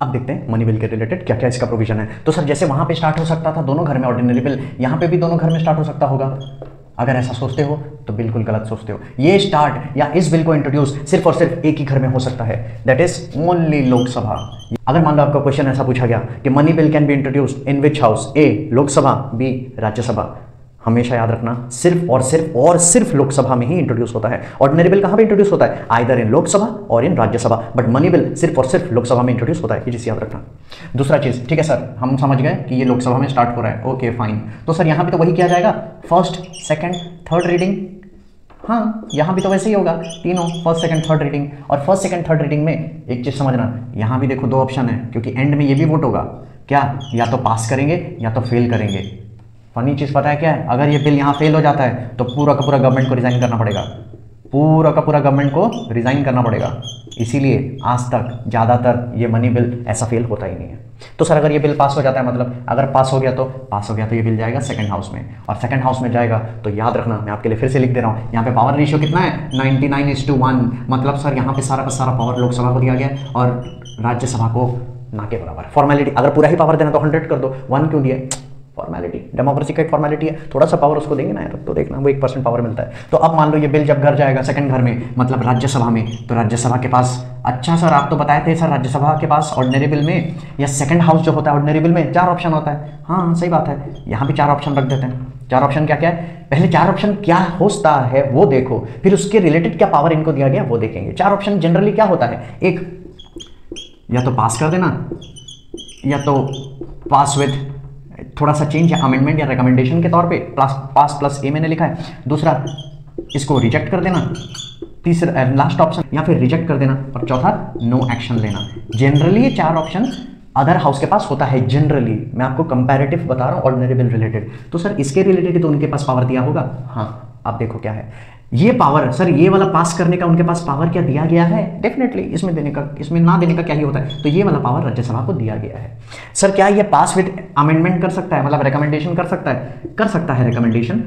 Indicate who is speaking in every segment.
Speaker 1: अब देखते हैं मनी बिल के रिलेटेड क्या क्या इसका प्रोविजन है। तो सर जैसे वहां पे स्टार्ट हो सकता था दोनों घर में ऑर्डिनरी बिल, यहाँ पे भी दोनों घर में स्टार्ट हो सकता होगा। अगर ऐसा सोचते हो तो बिल्कुल गलत सोचते हो। ये स्टार्ट या इस बिल को इंट्रोड्यूस सिर्फ और सिर्फ एक ही घर में हो सकता है, दैट इज ओनली लोकसभा। अगर मान लो आपका क्वेश्चन ऐसा पूछा गया कि money bill can be introduced in which house, A Lok Sabha, B Rajya Sabha, हमेशा याद रखना सिर्फ और सिर्फ लोकसभा में ही इंट्रोड्यूस होता है। ऑर्डिनरी बिल कहां पे इंट्रोड्यूस होता है? आइदर इन लोकसभा और इन राज्यसभा, बट मनी बिल सिर्फ और सिर्फ लोकसभा में इंट्रोड्यूस होता है, ये चीज याद रखना। दूसरा चीज, ठीक है सर हम समझ गए कि ये लोकसभा में स्टार्ट हो रहा है, ओके फाइन। तो सर यहां पे तो वही किया जाएगा, फर्स्ट सेकंड थर्ड रीडिंग। हाँ यहां भी तो वैसे ही होगा, तीनों फर्स्ट सेकंड थर्ड रीडिंग। और फर्स्ट सेकंड थर्ड रीडिंग में एक चीज समझना, यहां भी देखो दो ऑप्शन है, क्योंकि एंड में ये भी वोट होगा क्या, या तो पास करेंगे या तो फेल करेंगे। फनी चीज पता है क्या है, अगर ये बिल यहाँ फेल हो जाता है तो पूरा का पूरा गवर्नमेंट को रिजाइन करना पड़ेगा, पूरा का पूरा गवर्नमेंट को रिजाइन करना पड़ेगा। इसीलिए आज तक ज्यादातर ये मनी बिल ऐसा फेल होता ही नहीं है। तो सर अगर ये बिल पास हो जाता है, मतलब अगर पास हो गया तो ये बिल जाएगा सेकंड हाउस में, और सेकंड हाउस में जाएगा तो याद रखना, मैं आपके लिए फिर से लिख दे रहा हूँ, यहाँ पे पावर रेशियो कितना है 99:1। मतलब सर यहाँ पे सारा का सारा पावर लोकसभा को दिया गया और राज्यसभा को ना के बराबर। फॉर्मेलिटी, अगर पूरा ही पावर देना तो 100 कर दो, 1 क्यों दिया, फॉर्मेलिटी, डेमोक्रेसी का एक फॉर्मेलिटी है, थोड़ा सा पावर उसको देंगे ना यार, तो देखना वो 1% पावर मिलता है। तो अब मान लो ये बिल जब घर जाएगा सेकंड घर में, मतलब राज्यसभा में, तो राज्यसभा के पास, अच्छा सर आप तो बताए थे सर राज्यसभा के पास ऑर्डिनरी बिल में या सेकंड हाउस जो होता है ऑर्डिनरी बिल में 4 ऑप्शन होता है। हाँ सही बात है, यहाँ भी 4 ऑप्शन रख देते हैं। 4 ऑप्शन क्या क्या है, पहले 4 ऑप्शन क्या होता है वो देखो, फिर उसके रिलेटेड क्या पावर इनको दिया गया वो देखेंगे। 4 ऑप्शन जनरली क्या होता है, एक या तो पास कर देना, या तो पास विथ थोड़ा सा चेंज या अमेंडमेंट या रिकमेंडेशन के तौर पे, पास प्लस ए मैंने लिखा है। दूसरा इसको रिजेक्ट कर देना, तीसरा लास्ट ऑप्शन, या फिर रिजेक्ट कर देना, और चौथा नो एक्शन लेना। जनरली ये 4 ऑप्शन अदर हाउस के पास होता है जनरली। मैं आपको कंपैरेटिव बता रहा हूँ ऑर्डिनरी बिल रिलेटेड। तो सर इसके रिलेटेड तो उनके पास पावर दिया होगा। हाँ अब देखो क्या है ये पावर, सर ये वाला पास करने का उनके पास पावर क्या दिया गया है, डेफिनेटली इसमें देने का, इसमें ना देने का क्या ही होता है, तो ये वाला पावर राज्यसभा को दिया गया है। सर क्या ये पास विद अमेंडमेंट कर सकता है, मतलब रिकमेंडेशन कर सकता है रिकमेंडेशन,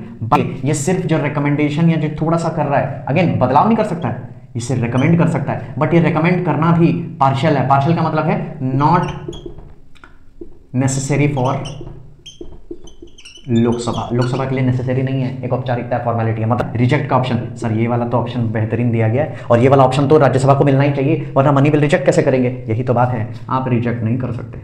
Speaker 1: ये सिर्फ जो रिकमेंडेशन या जो थोड़ा सा कर रहा है, अगेन बदलाव नहीं कर सकता है, इसे रिकमेंड कर सकता है, बट ये रिकमेंड करना भी पार्शियल है। पार्शियल का मतलब है नॉट नेसेसरी फॉर लोकसभा के लिए नेसेसरी नहीं है, एक औपचारिकता है, फॉर्मेलिटी है। मतलब रिजेक्ट का ऑप्शन, सर ये वाला तो ऑप्शन बेहतरीन दिया गया है, और ये वाला ऑप्शन तो राज्यसभा को मिलना ही चाहिए, वरना मनी बिल रिजेक्ट कैसे करेंगे, यही तो बात है, आप रिजेक्ट नहीं कर सकते।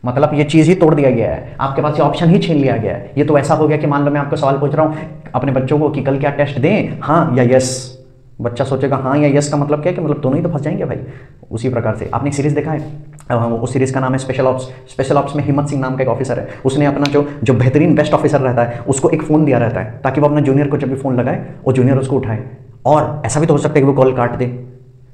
Speaker 1: मतलब ये चीज ही तोड़ दिया गया है, आपके पास ये ऑप्शन ही छीन लिया गया है। ये तो ऐसा हो गया कि मान लो मैं आपको सवाल पूछ रहा हूँ अपने बच्चों को कि कल क्या टेस्ट दें, हाँ या यस, बच्चा सोचेगा हाँ या यस का मतलब क्या है कि मतलब दोनों ही तो फंस जाएंगे भाई। उसी प्रकार से आपने एक सीरीज देखा है, उस सीरीज का नाम है स्पेशल ऑप्स। स्पेशल ऑप्स में हिम्मत सिंह नाम का एक ऑफिसर है, उसने अपना जो बेहतरीन बेस्ट ऑफिसर रहता है उसको एक फ़ोन दिया रहता है, ताकि वो अपना जूनियर को जब भी फ़ोन लगाए वो जूनियर उसको उठाए। और ऐसा भी तो हो सकता है कि वो कॉल काट दे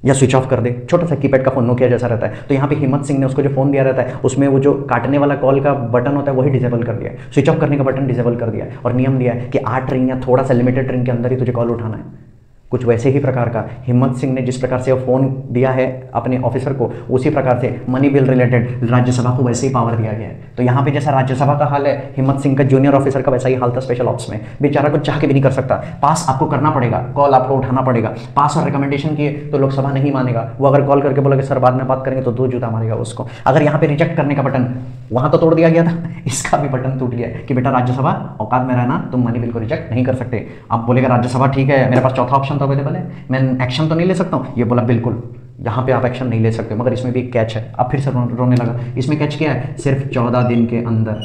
Speaker 1: या स्विच ऑफ कर दे, छोटा सा कीपैड का फोन नोकिया जैसा रहता है। तो यहाँ पे हिम्मत सिंह ने उसको जो फोन दिया रहता है उसमें वो जो काटने वाला कॉल का बटन होता है वही डिसेबल कर दिया है, स्विच ऑफ करने का बटन डिसेबल कर दिया है, और नियम दिया है कि 8 रिंग या थोड़ा सा लिमिटेड रिंग के अंदर ही तुझे कॉल उठाना है। कुछ वैसे ही प्रकार का हिम्मत सिंह ने जिस प्रकार से वो फोन दिया है अपने ऑफिसर को, उसी प्रकार से मनी बिल रिलेटेड राज्यसभा को वैसे ही पावर दिया गया है। तो यहाँ पे जैसा राज्यसभा का हाल है, हिम्मत सिंह का जूनियर ऑफिसर का वैसा ही हाल था स्पेशल ऑप्स में। बेचारा को चाह के भी नहीं कर सकता, पास आपको करना पड़ेगा, कॉल आपको उठाना पड़ेगा। पास और रिकमेंडेशन किए तो लोकसभा नहीं मानेगा, वो अगर कॉल करके बोला कि सर बाद में बात करेंगे तो 2 जूता मारेगा उसको। अगर यहाँ पे रिजेक्ट करने का बटन वहां तो तोड़ दिया गया था, इसका भी बटन टूट गया कि बेटा राज्यसभा औकात में रहना, तुम मनी बिल को रिजेक्ट नहीं कर सकते। अब बोलेगा राज्यसभा ठीक है मेरे पास चौथा ऑप्शन तो अवेलेबल है, मैं एक्शन तो नहीं ले सकता हूँ, ये बोला बिल्कुल यहाँ पे आप एक्शन नहीं ले सकते, मगर इसमें भी एक कैच है। अब फिर से रोने लगा। इसमें कैच क्या है, सिर्फ 14 दिन के अंदर,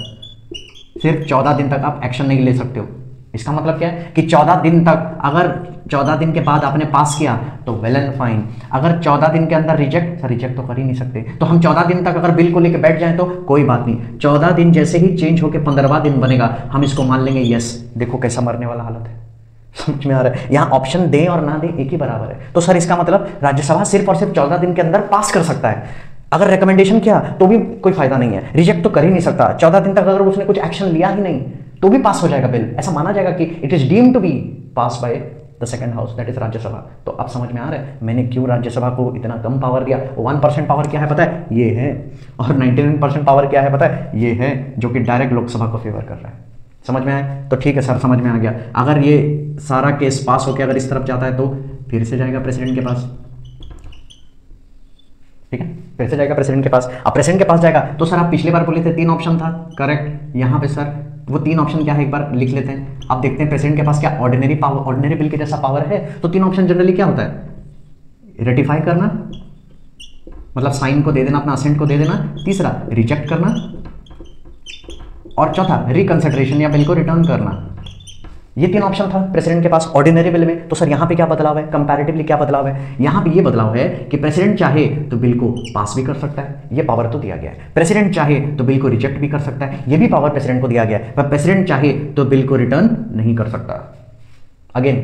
Speaker 1: सिर्फ 14 दिन तक आप एक्शन नहीं ले सकते हो। इसका मतलब क्या है कि 14 दिन तक, अगर 14 दिन के बाद आपने पास किया तो वेल एंड फाइन, अगर 14 दिन के अंदर रिजेक्ट तो कर ही नहीं सकते। तो हम 14 दिन तक अगर बिल को लेकर बैठ जाएं तो कोई बात नहीं, 14 दिन जैसे ही चेंज होकर 15वां दिन बनेगा हम इसको मान लेंगे यस। देखो कैसा मरने वाला हालत है, समझ में आ रहा है? यहाँ ऑप्शन दें और ना दें एक ही बराबर है। तो सर इसका मतलब राज्यसभा सिर्फ और सिर्फ 14 दिन के अंदर पास कर सकता है। अगर रिकमेंडेशन किया तो भी कोई फायदा नहीं है, रिजेक्ट तो कर ही नहीं सकता। 14 दिन तक अगर उसने कुछ एक्शन लिया ही नहीं तो भी पास हो जाएगा बिल, ऐसा माना जाएगा कि it is deemed to be pass by the second house, that is Rajya Sabha. तो अब समझ में आ रहा है मैंने क्यों राज्यसभा को इतना कम पावर दिया। 1% पावर क्या है पता है, ये है, और 99% पावर क्या है पता है, ये है, जो कि डायरेक्ट लोकसभा को फेवर कर रहा है। समझ में आया? तो ठीक है सर, समझ में आ गया। अगर ये सारा केस पास होकर अगर इस तरफ जाता है तो फिर से जाएगा प्रेसिडेंट के पास। ठीक है, फिर से जाएगा प्रेसिडेंट के पास। अब प्रेसिडेंट के पास जाएगा तो सर आप पिछली बार बोले थे 3 ऑप्शन था, करेक्ट। यहाँ पे सर वो 3 ऑप्शन क्या है एक बार लिख लेते हैं। अब देखते हैं प्रेसिडेंट के पास क्या ऑर्डिनरी पावर, ऑर्डिनरी बिल के जैसा पावर है। तो 3 ऑप्शन जनरली क्या होता है, रेटिफाई करना, मतलब साइन को दे देना, अपना असेंट को दे देना, तीसरा रिजेक्ट करना, और चौथा रिकंसिडरेशन या बिल को रिटर्न करना। ये 3 ऑप्शन था प्रेसिडेंट के पास ऑर्डिनरी बिल में। तो सर यहाँ पे क्या बदलाव है, कंपैरेटिवली क्या बदलाव है, यहाँ पे ये बदलाव है कि प्रेसिडेंट चाहे तो बिल को पास भी कर सकता है, ये पावर तो दिया गया है। प्रेसिडेंट चाहे तो बिल को रिजेक्ट भी कर सकता है, ये भी पावर प्रेसिडेंट को दिया गया है। पर प्रेसिडेंट चाहे तो बिल को रिटर्न नहीं कर सकता। Again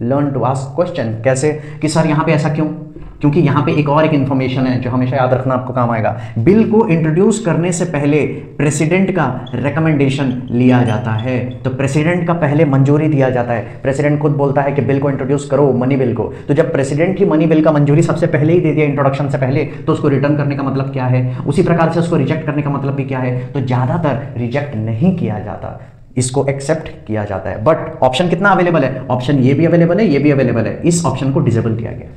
Speaker 1: learn to ask question, कैसे कि सर यहाँ पे ऐसा क्यों, क्योंकि यहाँ पे एक और एक इंफॉर्मेशन है जो हमेशा याद रखना आपको काम आएगा। बिल को इंट्रोड्यूस करने से पहले प्रेसिडेंट का रिकमेंडेशन लिया जाता है। तो प्रेसिडेंट का पहले मंजूरी दिया जाता है। प्रेसिडेंट खुद बोलता है कि बिल को इंट्रोड्यूस करो, मनी बिल को। तो जब प्रेसिडेंट ही मनी बिल का मंजूरी सबसे पहले ही दे दिया इंट्रोडक्शन से पहले, तो उसको रिटर्न करने का मतलब क्या है, उसी प्रकार से उसको रिजेक्ट करने का मतलब भी क्या है। तो ज्यादातर रिजेक्ट नहीं किया जाता, इसको एक्सेप्ट किया जाता है। बट ऑप्शन कितना अवेलेबल है, ऑप्शन ये भी अवेलेबल है, ये भी अवेलेबल है। इस ऑप्शन को डिसेबल किया गया।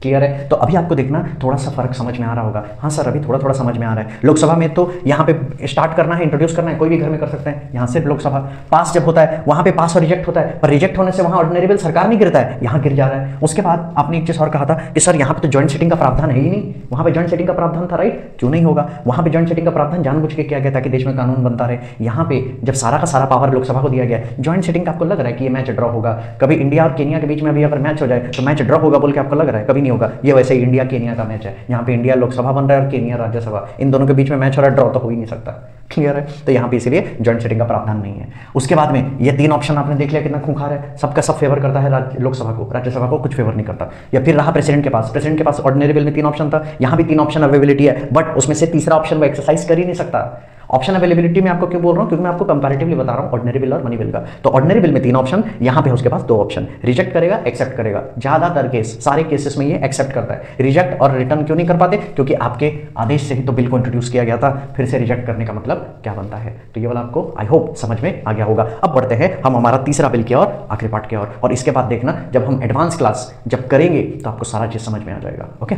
Speaker 1: क्लियर है। तो अभी आपको देखना थोड़ा सा फर्क समझ में आ रहा होगा। हाँ सर अभी थोड़ा थोड़ा समझ में आ रहा है। लोकसभा में तो यहाँ पे स्टार्ट करना है, इंट्रोड्यूस करना है, कोई भी घर में कर सकते हैं। यहाँ से लोकसभा पास जब होता है वहाँ पे पास और रिजेक्ट होता है, पर रिजेक्ट होने से वहाँ ऑर्डिनरी बिल सरकार नहीं गिरता है, यहाँ गिर जा रहा है। उसके बाद आपने एक चीज़ और कहा था कि सर यहाँ पे तो जॉइंट सेटिंग का प्रावधान है ही नहीं। वहाँ पे जॉइंट सेटिंग का प्रावधान था, राइट, क्यों नहीं होगा। वहाँ पे जॉइंट सेटिंग का प्रावधान जानबूझ के किया गया ताकि देश में कानून बनता रहे। यहाँ पे जब सारा का सारा पावर लोकसभा को दिया गया, जॉइंट सेटिंग का आपको लग रहा है कि ये मैच ड्रॉ होगा, कभी इंडिया और केनिया के बीच में भी अगर मैच हो जाए तो मैच ड्रॉ होगा बोल के आपको लग रहा है, कभी नहीं होगा। ये वैसे इंडिया केनिया का मैच है, यहाँ पे इंडिया लोकसभा बन रहा है और केनिया राज्यसभा, इन दोनों के बीच में मैच हो रहा है, ड्रॉ तो हो ही नहीं सकता। क्लियर है। तो यहाँ पे इसीलिए जॉइंट सेटिंग का प्रावधान नहीं है। उसके बाद में ये 3 ऑप्शन आपने देख लिया कितना खूंखार है, सबका सब फेवर करता है लोकसभा को, राज्यसभा को कुछ फेवर नहीं करता। या फिर रहा प्रेसिडेंट के पास, प्रेसिडेंट के पास ऑर्डिनरी बिल में 3 ऑप्शन था, यहाँ भी 3 ऑप्शन अवेलेबिलिटी है, बट उसमें से तीसरा ऑप्शन वो एक्सरसाइज कर ही नहीं सकता। ऑप्शन अवेलेबिलिटी में आपको क्यों बोल रहा हूं, क्योंकि मैं आपको कंपैरेटिवली बता रहा हूं ऑर्डिनरी बिल और मनी बिल का। तो ऑर्डिनरी बिल में 3 ऑप्शन, यहां पे उसके पास 2 ऑप्शन, रिजेक्ट करेगा, एक्सेप्ट करेगा। ज्यादातर केस, सारे केसेस में ये एक्सेप्ट करता है। रिजेक्ट और रिटर्न क्यों नहीं कर पाते, क्योंकि आपके आदेश से ही तो बिल को इंट्रोड्यूस किया गया था, फिर से रिजेक्ट करने का मतलब क्या बनता है। तो ये वाला आपको आई होप समझ में आ गया होगा। अब बढ़ते हैं हम हमारा तीसरा बिल की ओर, आखिरी पार्ट की ओर, और इसके बाद देखना जब हम एडवांस क्लास जब करेंगे तो आपको सारा चीज समझ में आ जाएगा। ओके।